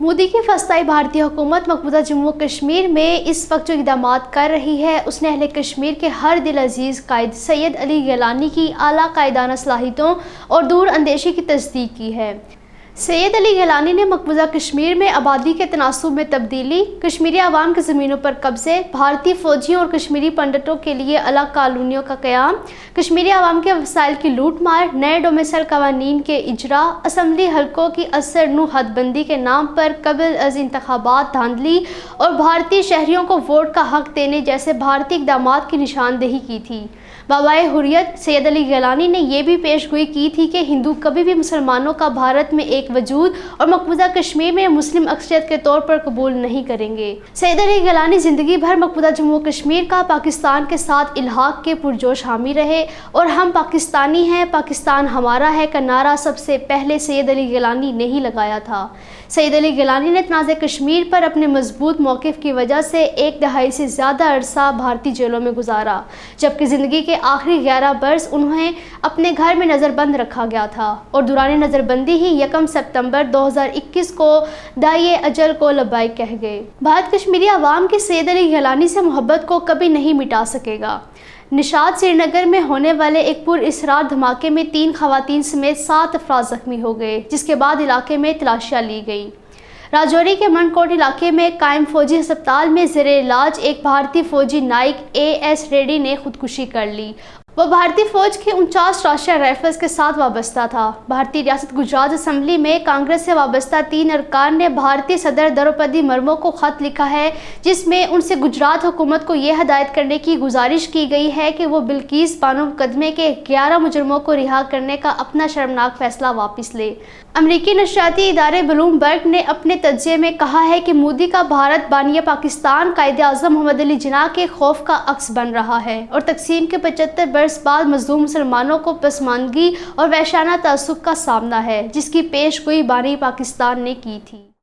مودی کی فسطائی بھارتی حکومت مقبوضہ جموں و کشمیر میں اس وقت جو اقدامات کر رہی ہے اس نے اہل کشمیر کے ہر دل عزیز قائد سید علی گیلانی کی اعلیٰ قائدانہ صلاحیتوں اور دور اندیشی کی تصدیق کی ہے۔ سید علی گیلانی نے مقبوضہ کشمیر میں آبادی کے تناسب میں تبدیلی، کشمیری عوام کی زمینوں پر قبضے، بھارتی فوجیوں اور کشمیری پنڈتوں کے لیے الگ کالونیوں کا قیام، کشمیری عوام کے وسائل کی لوٹ مار، نئے ڈومیسائل قوانین کے اجرا، اسمبلی حلقوں کی اثر نو حد بندی کے نام پر قبل از انتخابات دھاندلی اور بھارتی شہریوں کو ووٹ کا حق دینے جیسے بھارتی اقدامات کی نشاندہی کی تھی۔ بابائے حریت سید علی گیلانی نے یہ بھی پیش گوئی کی تھی کہ ہندو کبھی بھی مسلمانوں کا بھارت میں ایک وجود اور مقبوضہ کشمیر میں مسلم اکثریت کے طور پر قبول نہیں کریں گے۔ سید علی گیلانی زندگی بھر مقبوضہ جموں و کشمیر کا پاکستان کے ساتھ الحاق کے پرجوش حامی رہے اور ہم پاکستانی ہیں، پاکستان ہمارا ہے کا نعرہ سب سے پہلے سید علی گیلانی نے ہی لگایا تھا۔ سید علی گیلانی نے تنازع کشمیر پر اپنے مضبوط موقف کی وجہ سے ایک دہائی سے زیادہ عرصہ بھارتی جیلوں میں گزارا، جبکہ زندگی کے آخری 11 برس انہیں اپنے گھر میں نظر بند رکھا گیا تھا اور دوران نظر بندی ہی 1 ستمبر 2021 کو داعیے اجل کو لبیک کہہ گئے۔ بھارت کشمیری عوام کی سید علی گیلانی سے محبت کو کبھی نہیں مٹا سکے گا۔ نشاد سری نگر میں ہونے والے ایک پراسرار دھماکے میں 3 خواتین سمیت 7 افراد زخمی ہو گئے، جس کے بعد علاقے میں تلاشیاں لی گئیں۔ راجوری کے منڈ کوٹ علاقے میں قائم فوجی ہسپتال میں زیر علاج ایک بھارتی فوجی نائک AS ریڈی نے خودکشی کر لی۔ وہ بھارتی فوج کے 49 راشٹریہ رائفلز کے ساتھ وابستہ تھا۔ بھارتی ریاست گجرات اسمبلی میں کانگریس سے وابستہ 3 ارکان نے بھارتی صدر دروپدی مرمو کو خط لکھا ہے، جس میں ان سے گجرات حکومت کو یہ ہدایت کرنے کی گزارش کی گئی ہے کہ وہ بلقیس بانو مقدمے کے 11 مجرموں کو رہا کرنے کا اپنا شرمناک فیصلہ واپس لے۔ امریکی نشریاتی ادارے بلوم برگ نے اپنے تجزیے میں کہا ہے کہ مودی کا بھارت بانی پاکستان قائد اعظم محمد علی جناح کے خوف کا عکس بن رہا ہے اور تقسیم کے 75 برس بعد مظلوم مسلمانوں کو پسماندگی اور وحشیانہ تعصب کا سامنا ہے، جس کی پیش گوئی بانی پاکستان نے کی تھی۔